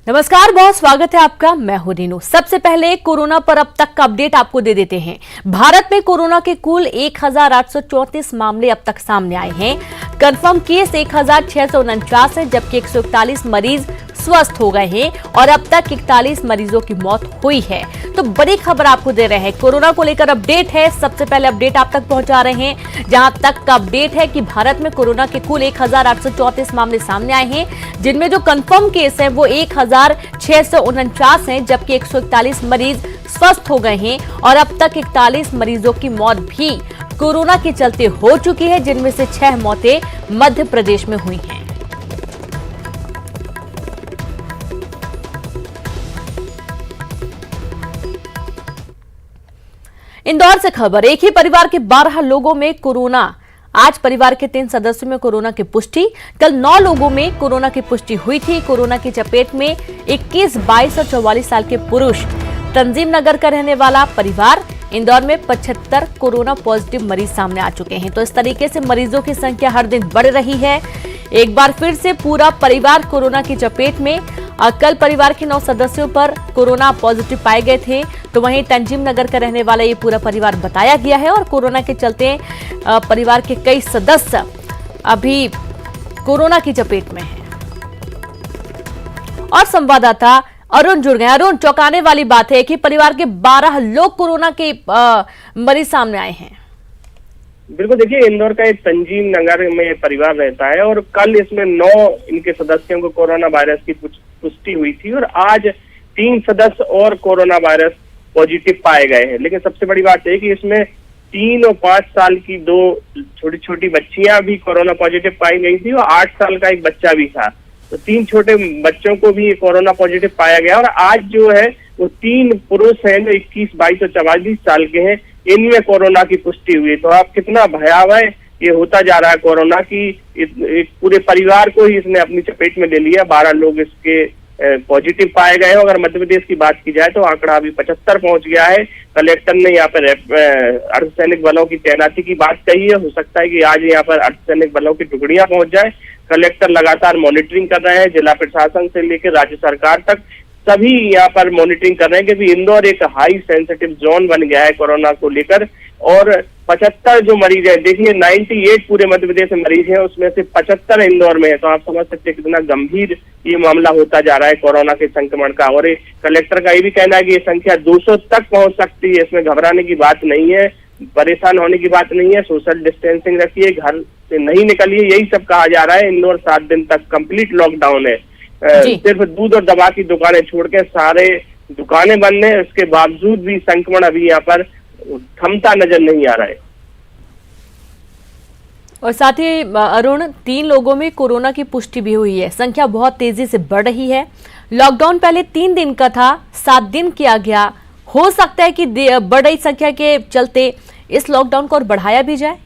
नमस्कार, बहुत स्वागत है आपका। मैं हूं रीनू। सबसे पहले कोरोना पर अब तक का अपडेट आपको दे देते हैं। भारत में कोरोना के कुल 1834 मामले अब तक सामने आए हैं। कंफर्म केस 1649 है, जबकि 141 मरीज स्वस्थ हो गए हैं और अब तक 41 मरीजों की मौत हुई है। तो बड़ी खबर आपको दे रहे हैं, कोरोना को लेकर अपडेट है। सबसे पहले अपडेट आप तक पहुंचा रहे हैं, जहां तक का अपडेट है कि भारत में कोरोना के कुल 1834 मामले सामने आए हैं, जिनमें जो कंफर्म केस है वो 1649 हैं, जबकि 141 मरीज स्वस्थ हो गए हैं और अब तक 41 मरीजों की मौत भी कोरोना के चलते हो चुकी है, जिनमें से 6 मौतें मध्य प्रदेश में हुई हैं। इंदौर से खबर, एक ही परिवार के 12 लोगों में कोरोना। आज परिवार के 3 सदस्यों में कोरोना की पुष्टि। कल 9 लोगों में कोरोना की पुष्टि हुई थी। कोरोना की चपेट में 21, 22 और 44 साल के पुरुष। तंजीम नगर का रहने वाला परिवार। इंदौर में 75 कोरोना पॉजिटिव मरीज सामने आ चुके हैं। तो इस तरीके से मरीजों की संख्या हर दिन बढ़ रही है। एक बार फिर से पूरा परिवार कोरोना की चपेट में। कल परिवार के 9 सदस्यों पर कोरोना पॉजिटिव पाए गए थे, तो वहीं तंजीम नगर का रहने वाला ये पूरा परिवार बताया गया है और कोरोना के चलते परिवार के कई सदस्य अभी कोरोना की चपेट में हैं। और संवाददाता अरुण जुड़ गए। अरुण, चौंकाने वाली बात है कि परिवार के 12 लोग कोरोना के मरीज सामने आए हैं। बिल्कुल, देखिए इंदौर का एक तंजीम नगर में परिवार रहता है और कल इसमें 9 इनके सदस्यों को कोरोना वायरस की पुष्टि हुई थी और आज 3 सदस्य और कोरोना वायरस पॉजिटिव पाए गए हैं। लेकिन सबसे बड़ी बात है कि इसमें 3 और 5 साल की 2 छोटी छोटी बच्चियां भी कोरोना पॉजिटिव पाई गई थी और 8 साल का एक बच्चा भी था। तो 3 छोटे बच्चों को भी कोरोना पॉजिटिव पाया गया और आज जो है वो 3 पुरुष हैं जो 21, 22 और 44 साल के हैं, इनमें कोरोना की पुष्टि हुई। तो आप कितना भयावह ये होता जा रहा है कोरोना की, एक पूरे परिवार को ही इसने अपनी चपेट में ले लिया। 12 लोग इसके पॉजिटिव पाए गए हैं। अगर मध्य प्रदेश की बात की जाए तो आंकड़ा अभी 75 पहुंच गया है। कलेक्टर ने यहाँ पर अर्धसैनिक बलों की तैनाती की बात कही है। हो सकता है कि आज यहाँ पर अर्धसैनिक बलों की टुकड़ियां पहुंच जाए। कलेक्टर लगातार मॉनिटरिंग कर रहे हैं, जिला प्रशासन से लेकर राज्य सरकार तक सभी यहाँ पर मॉनिटरिंग कर रहे हैं, क्योंकि इंदौर एक हाई सेंसिटिव जोन बन गया है कोरोना को लेकर। और 75 जो मरीज है, देखिए 98 पूरे मध्य प्रदेश में मरीज हैं, उसमें से 75 इंदौर में है। तो आप समझ सकते हैं कितना गंभीर ये मामला होता जा रहा है कोरोना के संक्रमण का। और कलेक्टर का ये भी कहना है कि ये संख्या 200 तक पहुंच सकती है। इसमें घबराने की बात नहीं है, परेशान होने की बात नहीं है। सोशल डिस्टेंसिंग रखिए, घर से नहीं निकलिए, यही सब कहा जा रहा है। इंदौर 7 दिन तक कंप्लीट लॉकडाउन है। सिर्फ दूध और दवा की दुकानें छोड़ के सारे दुकानें बंद हैं। उसके बावजूद भी संक्रमण अभी यहाँ पर थमता नजर नहीं आ रहा है। और साथ ही अरुण, 3 लोगों में कोरोना की पुष्टि भी हुई है। संख्या बहुत तेजी से बढ़ रही है। लॉकडाउन पहले 3 दिन का था, 7 दिन किया गया। हो सकता है कि बढ़ रही संख्या के चलते इस लॉकडाउन को और बढ़ाया भी जाए।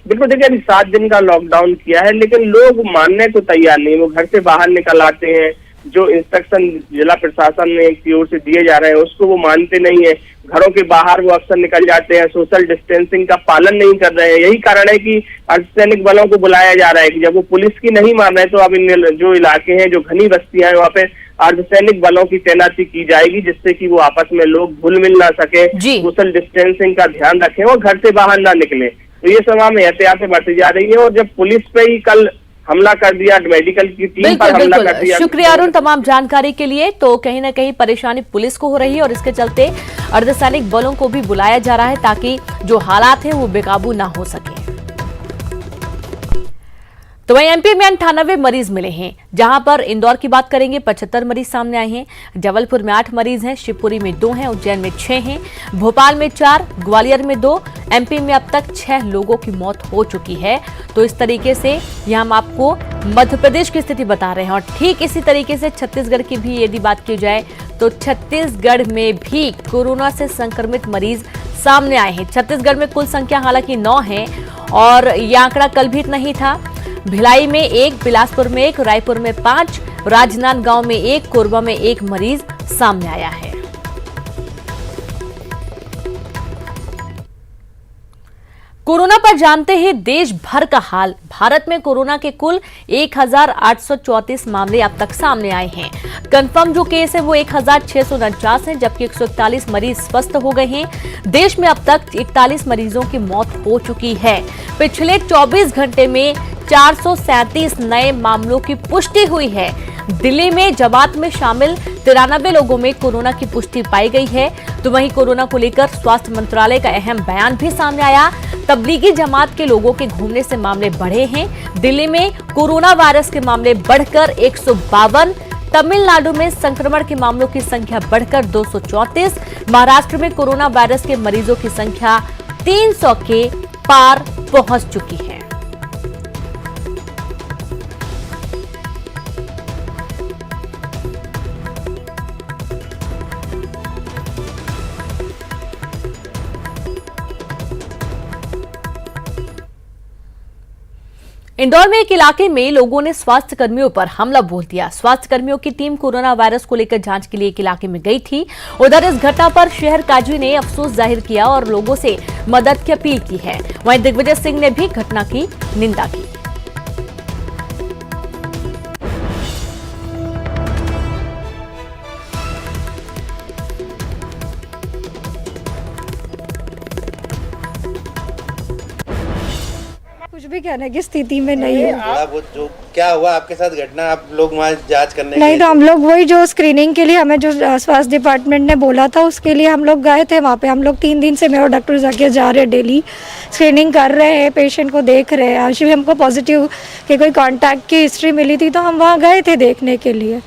बिल्कुल, देखिए अभी 7 दिन का लॉकडाउन किया है, लेकिन लोग मानने को तैयार नहीं। वो घर से बाहर निकल आते हैं, जो इंस्ट्रक्शन जिला प्रशासन ने की ओर से दिए जा रहे हैं उसको वो मानते नहीं है। घरों के बाहर वो अक्सर निकल जाते हैं, सोशल डिस्टेंसिंग का पालन नहीं कर रहे हैं। यही कारण है कि अर्धसैनिक बलों को बुलाया जा रहा है कि जब वो पुलिस की नहीं मान रहे तो अब इन जो इलाके हैं, जो घनी बस्तियां हैं, वहाँ पे अर्धसैनिक बलों की तैनाती की जाएगी, जिससे कि वो आपस में लोग घुल मिल ना सके, सोशल डिस्टेंसिंग का ध्यान रखें और घर से बाहर ना निकले। तो ये सब में एहतियातें बढ़ती जा रही है। और जब पुलिस पे ही कल हमला कर दिया, मेडिकल की टीम पर हमला कर दिया। शुक्रिया अरुण तमाम जानकारी के लिए। तो कहीं ना कहीं परेशानी पुलिस को हो रही है और इसके चलते अर्धसैनिक बलों को भी बुलाया जा रहा है, ताकि जो हालात हैं वो बेकाबू ना हो सके। तो वहीं एमपी में 98 मरीज मिले हैं, जहां पर इंदौर की बात करेंगे 75 मरीज सामने आए हैं। जबलपुर में 8 मरीज हैं, शिवपुरी में 2 हैं, उज्जैन में 6 हैं, भोपाल में 4, ग्वालियर में 2। एमपी में अब तक 6 लोगों की मौत हो चुकी है। तो इस तरीके से यहां हम आपको मध्य प्रदेश की स्थिति बता रहे हैं। और ठीक इसी तरीके से छत्तीसगढ़ की भी यदि बात की जाए तो छत्तीसगढ़ में भी कोरोना से संक्रमित मरीज सामने आए हैं। छत्तीसगढ़ में कुल संख्या हालांकि 9 है और यह आंकड़ा कल भी इतना ही था। भिलाई में 1, बिलासपुर में 1, रायपुर में 5, राजनांदगांव में 1, कोरबा में 1 मरीज सामने आया है। कोरोना पर जानते हैं देश भर का हाल। भारत में कोरोना के कुल 1834 मामले अब तक सामने आए हैं। कंफर्म जो केस है वो 1649 है, जबकि 141 मरीज स्वस्थ हो गए हैं। देश में अब तक 41 मरीजों की मौत हो चुकी है। पिछले 24 घंटे में 437 नए मामलों की पुष्टि हुई है। दिल्ली में जमात में शामिल 93 लोगों में कोरोना की पुष्टि पाई गई है। तो वहीं कोरोना को लेकर स्वास्थ्य मंत्रालय का अहम बयान भी सामने आया। तबलीगी जमात के लोगों के घूमने से मामले बढ़े हैं। दिल्ली में कोरोना वायरस के मामले बढ़कर 152, तमिलनाडु में संक्रमण के मामलों की संख्या बढ़कर 234, महाराष्ट्र में कोरोना वायरस के मरीजों की संख्या 300 के पार पहुंच चुकी है। इंदौर में एक इलाके में लोगों ने स्वास्थ्य कर्मियों पर हमला बोल दिया। स्वास्थ्य कर्मियों की टीम कोरोना वायरस को लेकर जांच के लिए एक इलाके में गई थी। उधर इस घटना पर शहर काजी ने अफसोस जाहिर किया और लोगों से मदद की अपील की है। वहीं दिग्विजय सिंह ने भी घटना की निंदा की। कुछ भी कहने की स्थिति में नहीं है। आप जो क्या हुआ आपके साथ घटना, आप लोग वहाँ जांच करने नहीं, तो हम लोग वही जो स्क्रीनिंग के लिए हमें जो स्वास्थ्य डिपार्टमेंट ने बोला था उसके लिए हम लोग गए थे वहाँ पे। हम लोग 3 दिन से मेरा डॉक्टर जाके जा रहे हैं, डेली स्क्रीनिंग कर रहे हैं, पेशेंट को देख रहे हैं। आज भी हमको पॉजिटिव कि कोई कॉन्टैक्ट की हिस्ट्री मिली थी तो हम वहाँ गए थे देखने के लिए।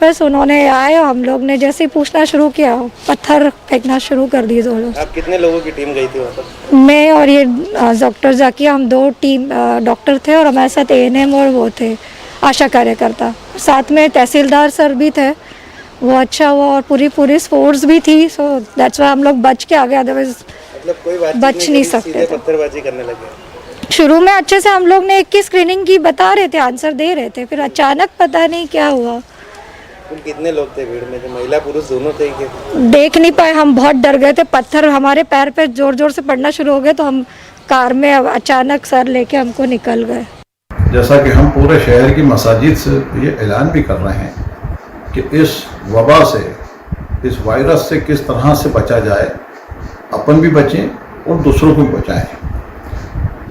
बस उन्होंने आए और हम लोग ने जैसे ही पूछना शुरू किया पत्थर फेंकना शुरू कर दिए दो लोग। आप कितने लोगों की टीम गई थी वहाँ पर? मैं और ये डॉक्टर जाकिया, हम 2 टीम डॉक्टर थे और हमारे साथ ANM और वो थे आशा कार्यकर्ता। साथ में तहसीलदार सर भी थे, वो अच्छा हुआ, और पूरी पुलिस फोर्स भी थी। सो दैट्स व्हाई हम लोग बच के आ गए, अदरवाइज मतलब कोई बात बच नहीं सकते थे। पत्थरबाजी करने लगे। शुरू में अच्छे से हम लोग ने एक की स्क्रीनिंग की, बता रहे थे, आंसर दे रहे थे, फिर अचानक पता नहीं क्या हुआ। कितने लोग थे भीड़ में? जो महिला पुरुष दोनों थे कि? देख नहीं पाए, हम बहुत डर गए थे। पत्थर हमारे पैर पे जोर जोर से पड़ना शुरू हो गए तो हम कार में अचानक सर लेके हमको निकल गए। जैसा कि हम पूरे शहर की मसाजिद से ये ऐलान भी कर रहे हैं कि इस वबा से, इस वायरस से किस तरह से बचा जाए, अपन भी बचें और दूसरों को भी बचाएं।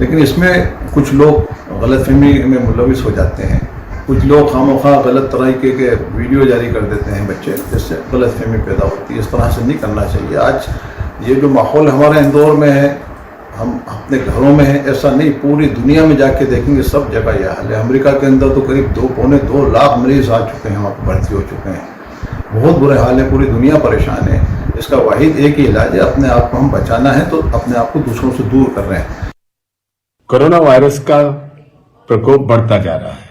लेकिन इसमें कुछ लोग गलतफहमी में मुलविस हो जाते हैं। कुछ लोग खामोखा गलत तरीके के वीडियो जारी कर देते हैं बच्चे, जिससे गलतफहमी पैदा होती है। इस तरह से नहीं करना चाहिए। आज ये जो माहौल हमारे इंदौर में है, हम अपने घरों में हैं, ऐसा नहीं, पूरी दुनिया में जाके देखेंगे सब जगह यह हाल है। अमेरिका के अंदर तो करीब 2.25 लाख मरीज आ चुके हैं, वहाँ पर भर्ती हो चुके हैं। बहुत बुरे हाल है, पूरी दुनिया परेशान है। इसका वाहिद एक ही इलाज है, अपने आप को हम बचाना है तो अपने आप को दूसरों से दूर कर रहे हैं। कोरोना वायरस का प्रकोप बढ़ता जा रहा है।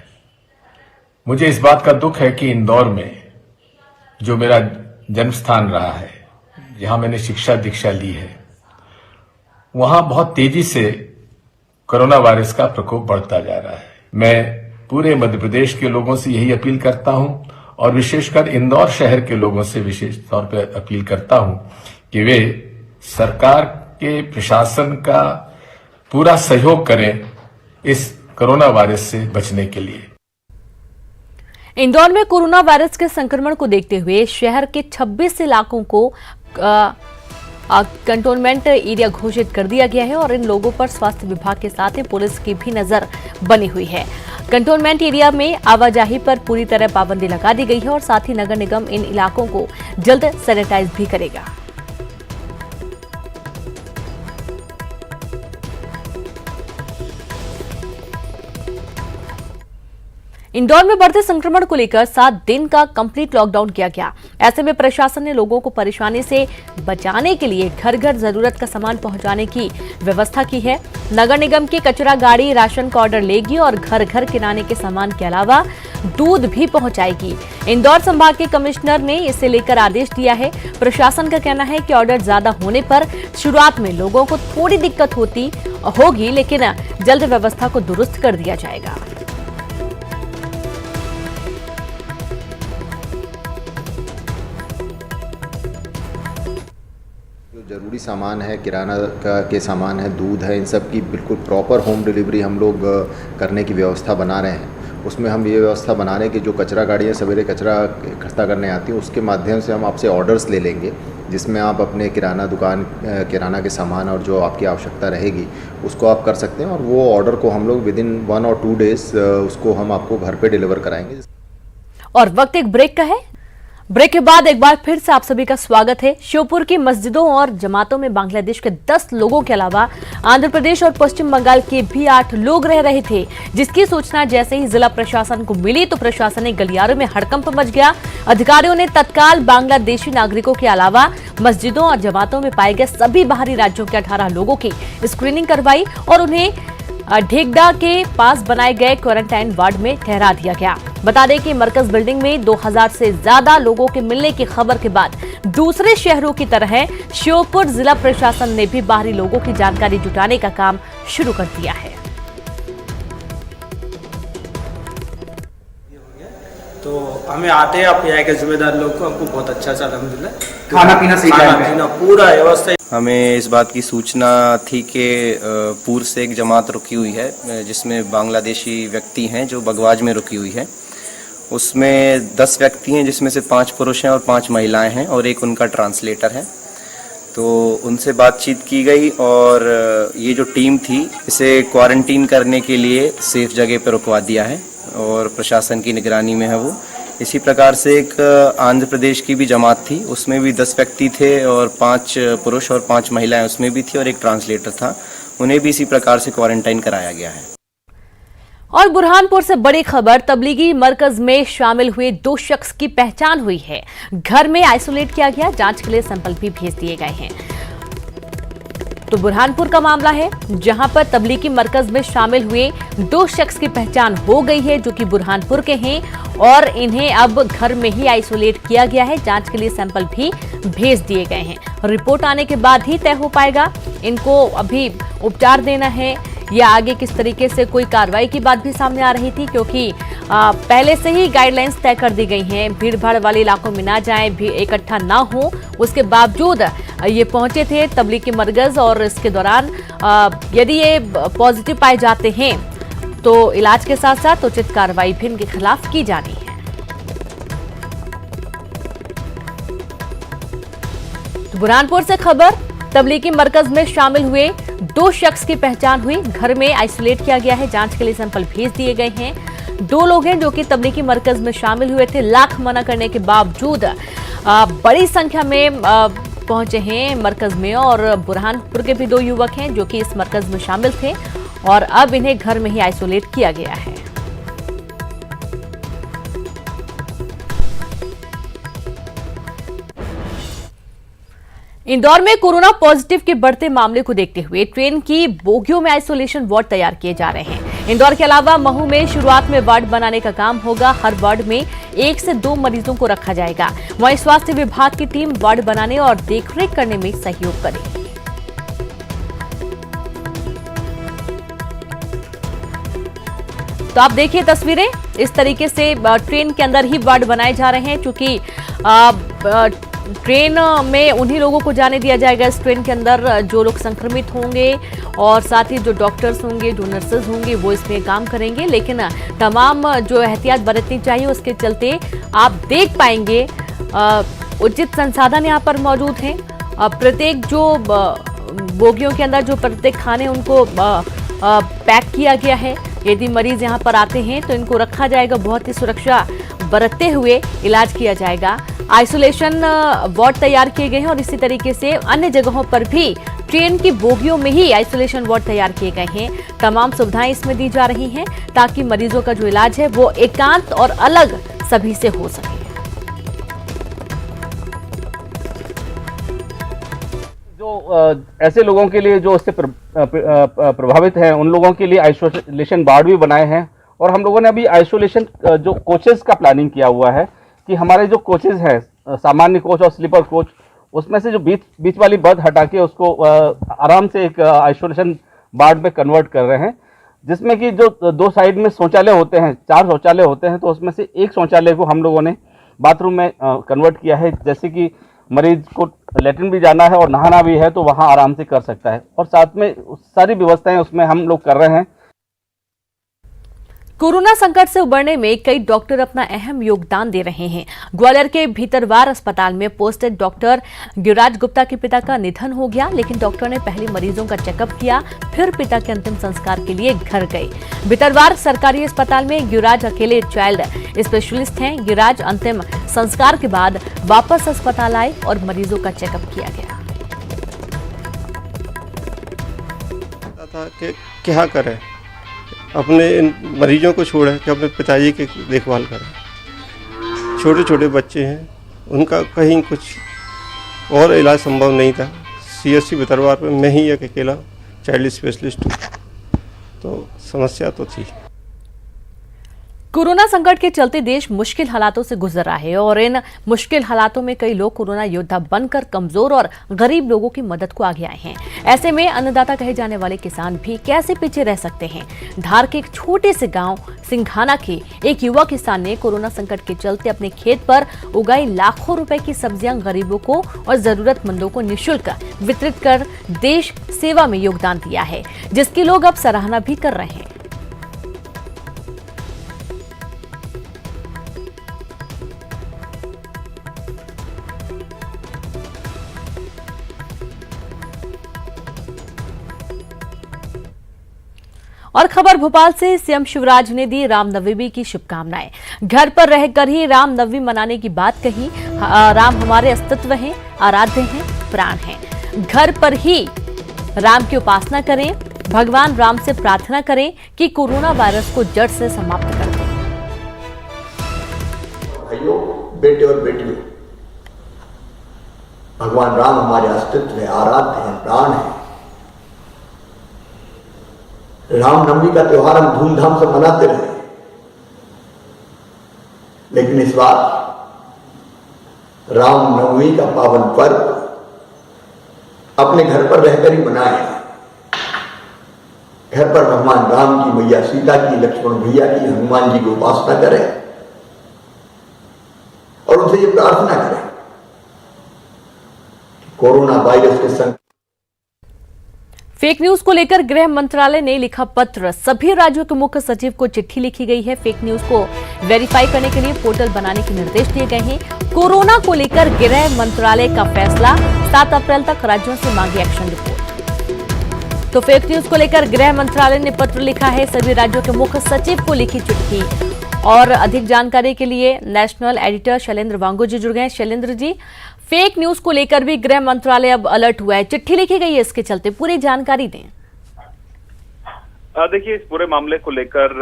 मुझे इस बात का दुख है कि इंदौर में, जो मेरा जन्म स्थान रहा है, जहां मैंने शिक्षा दीक्षा ली है, वहां बहुत तेजी से कोरोना वायरस का प्रकोप बढ़ता जा रहा है। मैं पूरे मध्य प्रदेश के लोगों से यही अपील करता हूं और विशेषकर इंदौर शहर के लोगों से विशेष तौर पर अपील करता हूं कि वे सरकार के प्रशासन का पूरा सहयोग करें इस कोरोना वायरस से बचने के लिए। इंदौर में कोरोना वायरस के संक्रमण को देखते हुए शहर के 26 इलाकों को कंटोनमेंट एरिया घोषित कर दिया गया है और इन लोगों पर स्वास्थ्य विभाग के साथ ही पुलिस की भी नजर बनी हुई है। कंटोनमेंट एरिया में आवाजाही पर पूरी तरह पाबंदी लगा दी गई है और साथ ही नगर निगम इन इलाकों को जल्द सैनिटाइज भी करेगा। इंदौर में बढ़ते संक्रमण को लेकर 7 दिन का कंप्लीट लॉकडाउन किया गया। ऐसे में प्रशासन ने लोगों को परेशानी से बचाने के लिए घर घर जरूरत का सामान पहुंचाने की व्यवस्था की है। नगर निगम की कचरा गाड़ी राशन का ऑर्डर लेगी और घर घर किराने के सामान के अलावा दूध भी पहुंचाएगी। इंदौर संभाग के कमिश्नर ने इसे लेकर आदेश दिया है। प्रशासन का कहना है कि ऑर्डर ज्यादा होने पर शुरुआत में लोगों को थोड़ी दिक्कत होगी, लेकिन जल्द व्यवस्था को दुरुस्त कर दिया जाएगा। ज़रूरी सामान है, किराना के सामान है, दूध है, इन सब की बिल्कुल प्रॉपर होम डिलीवरी हम लोग करने की व्यवस्था बना रहे हैं। उसमें हम ये व्यवस्था बना रहे हैं कि जो कचरा गाड़ियाँ सवेरे कचरा इकट्ठा करने आती हैं, उसके माध्यम से हम आपसे ऑर्डर्स ले लेंगे, जिसमें आप अपने किराना दुकान, किराना के सामान और जो आपकी आवश्यकता रहेगी उसको आप कर सकते हैं, और वो ऑर्डर को हम लोग विदिन 1 और 2 डेज़ उसको हम आपको घर पे डिलीवर कराएंगे। और वक्त एक ब्रेक का है। ब्रेक के बाद एक बार फिर से आप सभी का स्वागत है। श्योपुर की मस्जिदों और जमातों में बांग्लादेश के 10 लोगों के अलावा आंध्र प्रदेश और पश्चिम बंगाल के भी 8 लोग रह रहे थे, जिसकी सूचना जैसे ही जिला प्रशासन को मिली तो प्रशासनिक गलियारों में हड़कंप मच गया। अधिकारियों ने तत्काल बांग्लादेशी नागरिकों के अलावा मस्जिदों और जमातों में पाए गए सभी बाहरी राज्यों के 18 लोगों की स्क्रीनिंग करवाई और उन्हें ढेगडा के पास बनाए गए क्वारंटाइन वार्ड में ठहरा दिया गया। बता दें कि मरकज बिल्डिंग में 2000 से ज्यादा लोगों के मिलने की खबर के बाद दूसरे शहरों की तरह श्योपुर जिला प्रशासन ने भी बाहरी लोगों की जानकारी जुटाने का काम शुरू कर दिया है। तो हमें आते हैं आप यहाँ के जिम्मेदार लोग को, हमको बहुत अच्छा सा अल्हम्दुलिल्लाह खाना पीना पूरा व्यवस्था। हमें इस बात की सूचना थी कि पूर्व से एक जमात रुकी हुई है जिसमें बांग्लादेशी व्यक्ति हैं जो बगवाज में रुकी हुई है। उसमें 10 व्यक्ति हैं जिसमें से 5 पुरुष हैं और 5 महिलाएं हैं और एक उनका ट्रांसलेटर है। तो उनसे बातचीत की गई और ये जो टीम थी इसे क्वारंटीन करने के लिए सेफ जगह पर रुकवा दिया है और प्रशासन की निगरानी में है वो। इसी प्रकार से एक आंध्र प्रदेश की भी जमात थी, उसमें भी 10 व्यक्ति थे और 5 पुरुष और 5 महिलाएं उसमें भी थी और एक ट्रांसलेटर था। उन्हें भी इसी प्रकार से क्वारंटाइन कराया गया है। और बुरहानपुर से बड़ी खबर, तबलीगी मरकज में शामिल हुए 2 शख्स की पहचान हुई है। घर में आइसोलेट किया गया, जांच के लिए सैंपल भी भेज दिए गए हैं। तो बुरहानपुर का मामला है जहां पर तबलीगी मरकज में शामिल हुए 2 शख्स की पहचान हो गई है जो कि बुरहानपुर के हैं और इन्हें अब घर में ही आइसोलेट किया गया है। जांच के लिए सैंपल भी भेज दिए गए हैं। रिपोर्ट आने के बाद ही तय हो पाएगा इनको अभी उपचार देना है या आगे किस तरीके से कोई कार्रवाई की बात भी सामने आ रही थी, क्योंकि पहले से ही गाइडलाइंस तय कर दी गई हैं, भीड़ भाड़ वाले इलाकों में ना जाएं, भी इकट्ठा ना हो। उसके बावजूद ये पहुंचे थे तबलीगी मरकज और इसके दौरान यदि ये पॉजिटिव पाए जाते हैं तो इलाज के साथ साथ उचित कार्रवाई भी इनके खिलाफ की जानी है। तो बुरहानपुर से खबर, तबलीगी मरकज में शामिल हुए 2 शख्स की पहचान हुई, घर में आइसोलेट किया गया है, जांच के लिए सैंपल भेज दिए गए हैं। 2 लोग हैं जो कि तबलीगी मरकज में शामिल हुए थे, लाख मना करने के बावजूद बड़ी संख्या में पहुंचे हैं मरकज में। और बुरहानपुर के भी 2 युवक हैं जो कि इस मरकज में शामिल थे और अब इन्हें घर में ही आइसोलेट किया गया है। इंदौर में कोरोना पॉजिटिव के बढ़ते मामले को देखते हुए ट्रेन की बोगियों में आइसोलेशन वार्ड तैयार किए जा रहे हैं। इंदौर के अलावा महू में शुरुआत में वार्ड बनाने का काम होगा। हर वार्ड में 1 से 2 मरीजों को रखा जाएगा। वहीं स्वास्थ्य विभाग की टीम वार्ड बनाने और देखरेख करने में सहयोग करेगी। तो आप देखिए तस्वीरें, इस तरीके से ट्रेन के अंदर ही वार्ड बनाए जा रहे हैं, क्योंकि ट्रेन में उन्हीं लोगों को जाने दिया जाएगा इस ट्रेन के अंदर जो लोग संक्रमित होंगे और साथ ही जो डॉक्टर्स होंगे, जो नर्सेज होंगे, वो इसमें काम करेंगे। लेकिन तमाम जो एहतियात बरतनी चाहिए उसके चलते आप देख पाएंगे उचित संसाधन यहाँ पर मौजूद हैं। प्रत्येक जो बोगियों के अंदर जो प्रत्येक खाने उनको पैक किया गया है। यदि मरीज यहाँ पर आते हैं तो इनको रखा जाएगा, बहुत ही सुरक्षा बरतते हुए इलाज किया जाएगा। आइसोलेशन वार्ड तैयार किए गए हैं और इसी तरीके से अन्य जगहों पर भी ट्रेन की बोगियों में ही आइसोलेशन वार्ड तैयार किए गए हैं। तमाम सुविधाएं इसमें दी जा रही हैं ताकि मरीजों का जो इलाज है वो एकांत और अलग सभी से हो सके। जो ऐसे लोगों के लिए जो इससे प्रभावित हैं उन लोगों के लिए आइसोलेशन वार्ड भी बनाए हैं और हम लोगों ने अभी आइसोलेशन जो कोचेस का प्लानिंग किया हुआ है कि हमारे जो कोचेस हैं, सामान्य कोच और स्लीपर कोच, उसमें से जो बीच वाली बर्थ हटा के उसको आराम से एक आइसोलेशन वार्ड में कन्वर्ट कर रहे हैं, जिसमें कि जो 2 साइड में शौचालय होते हैं, 4 शौचालय होते हैं, तो उसमें से एक शौचालय को हम लोगों ने बाथरूम में कन्वर्ट किया है। जैसे कि मरीज को लेटरिन भी जाना है और नहाना भी है तो वहाँ आराम से कर सकता है, और साथ में सारी व्यवस्थाएं उसमें हम लोग कर रहे हैं। कोरोना संकट से उबरने में कई डॉक्टर अपना अहम योगदान दे रहे हैं। ग्वालियर के भीतरवार अस्पताल में पोस्टेड डॉक्टर गिरिराज गुप्ता के पिता का निधन हो गया, लेकिन डॉक्टर ने पहले मरीजों का चेकअप किया, फिर पिता के अंतिम संस्कार के लिए घर गए। भीतरवार सरकारी अस्पताल में गिरिराज अकेले चाइल्ड स्पेशलिस्ट हैं। गिरिराज अंतिम संस्कार के बाद वापस अस्पताल आए और मरीजों का चेकअप किया गया। था कि क्या करें, अपने इन मरीजों को छोड़े कि अपने पिताजी की देखभाल करें। छोटे छोटे बच्चे हैं, उनका कहीं कुछ और इलाज संभव नहीं था। CSC भीतरवार में मैं ही एक अकेला चाइल्ड स्पेशलिस्ट हूँ, तो समस्या तो थी। कोरोना संकट के चलते देश मुश्किल हालातों से गुजर रहा है और इन मुश्किल हालातों में कई लोग कोरोना योद्धा बनकर कमजोर और गरीब लोगों की मदद को आगे आए हैं। ऐसे में अन्नदाता कहे जाने वाले किसान भी कैसे पीछे रह सकते हैं। धार के एक छोटे से गांव सिंघाना के एक युवा किसान ने कोरोना संकट के चलते अपने खेत पर उगाई लाखों रुपए की सब्जियां गरीबों को और जरूरतमंदों को निःशुल्क वितरित कर देश सेवा में योगदान दिया है, जिसकी लोग अब सराहना भी कर रहे हैं। और खबर भोपाल से सीएम शिवराज ने दी रामनवमी की शुभकामनाएं। घर पर रहकर ही रामनवमी मनाने की बात कही। राम हमारे अस्तित्व हैं, आराध्य हैं, प्राण हैं। घर पर ही राम की उपासना करें। भगवान राम से प्रार्थना करें कि कोरोना वायरस को जड़ से समाप्त कर दें। भाइयों, बेटे और बेटियों, भगवान राम हमारे अस्तित्व है, आराध्य हैं, प्राण हैं। रामनवमी का त्योहार हम धूमधाम से मनाते रहे, लेकिन इस बार रामनवमी का पावन पर्व अपने घर पर रहकर ही मनाएं। घर पर भगवान राम की, मैया सीता की, लक्ष्मण भैया की, हनुमान जी की उपासना करें और उनसे ये प्रार्थना करें कि कोरोना वायरस के संकट। फेक न्यूज को लेकर गृह मंत्रालय ने लिखा पत्र। सभी राज्यों के मुख्य सचिव को चिट्ठी लिखी गई है। फेक न्यूज को वेरीफाई करने के लिए पोर्टल बनाने के निर्देश दिए गए हैं। कोरोना को लेकर गृह मंत्रालय का फैसला, 7 अप्रैल तक राज्यों से मांगी एक्शन रिपोर्ट। तो फेक न्यूज को लेकर गृह मंत्रालय ने पत्र लिखा है, सभी राज्यों के मुख्य सचिव को लिखी चिट्ठी। और अधिक जानकारी के लिए नेशनल एडिटर शैलेंद्र वांगो जी जुड़ गए। शैलेंद्र जी, फेक न्यूज को लेकर भी गृह मंत्रालय अब अलर्ट हुआ है, चिट्ठी लिखी गई है, इसके चलते पूरी जानकारी दें। देखिए, इस पूरे मामले को लेकर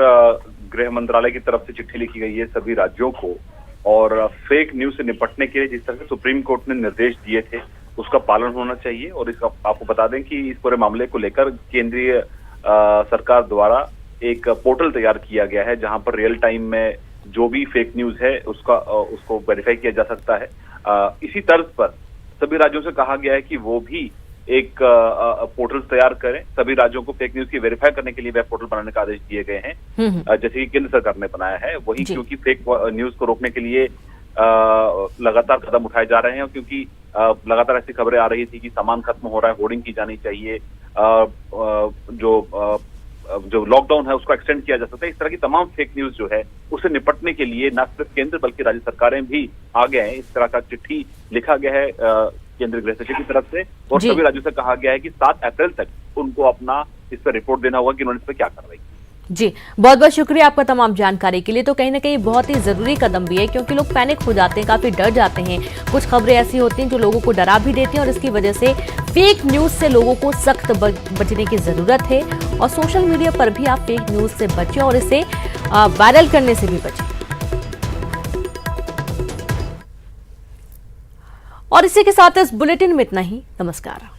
गृह मंत्रालय की तरफ से चिट्ठी लिखी गई है सभी राज्यों को, और फेक न्यूज से निपटने के लिए जिस तरह से सुप्रीम कोर्ट ने निर्देश दिए थे उसका पालन होना चाहिए। और इसका आपको बता दें कि इस पूरे मामले को लेकर केंद्रीय सरकार द्वारा एक पोर्टल तैयार किया गया है, जहां पर रियल टाइम में जो भी फेक न्यूज है उसको वेरीफाई किया जा सकता है। इसी तर्ज पर सभी राज्यों से कहा गया है कि वो भी एक पोर्टल तैयार करें। सभी राज्यों को फेक न्यूज की वेरीफाई करने के लिए वेब पोर्टल बनाने का आदेश दिए गए हैं, जैसे कि केंद्र सरकार ने बनाया है वही, क्योंकि फेक न्यूज को रोकने के लिए लगातार कदम उठाए जा रहे हैं। क्योंकि लगातार ऐसी खबरें आ रही थी कि सामान खत्म हो रहा है, होर्डिंग की जानी चाहिए, जो लॉकडाउन है उसको एक्सटेंड किया जा सकता है। इस तरह की तमाम फेक न्यूज जो है उससे निपटने के लिए न सिर्फ केंद्र बल्कि राज्य सरकारें भी आगे हैं। इस तरह का चिट्ठी लिखा गया है केंद्रीय गृह सचिव की तरफ से, और सभी राज्यों से कहा गया है कि 7 अप्रैल तक उनको अपना इस पर रिपोर्ट देना होगा कि उन्होंने इस पर क्या कार्रवाई की। जी, बहुत बहुत शुक्रिया आपका तमाम जानकारी के लिए। तो कहीं ना कहीं बहुत ही जरूरी कदम भी है, क्योंकि लोग पैनिक हो जाते हैं, काफी डर जाते हैं। कुछ खबरें ऐसी होती हैं जो लोगों को डरा भी देती हैं, और इसकी वजह से फेक न्यूज से लोगों को सख्त बचने की जरूरत है। और सोशल मीडिया पर भी आप फेक न्यूज से बचें और इसे वायरल करने से भी बचें। और इसी के साथ इस बुलेटिन में इतना ही। नमस्कार।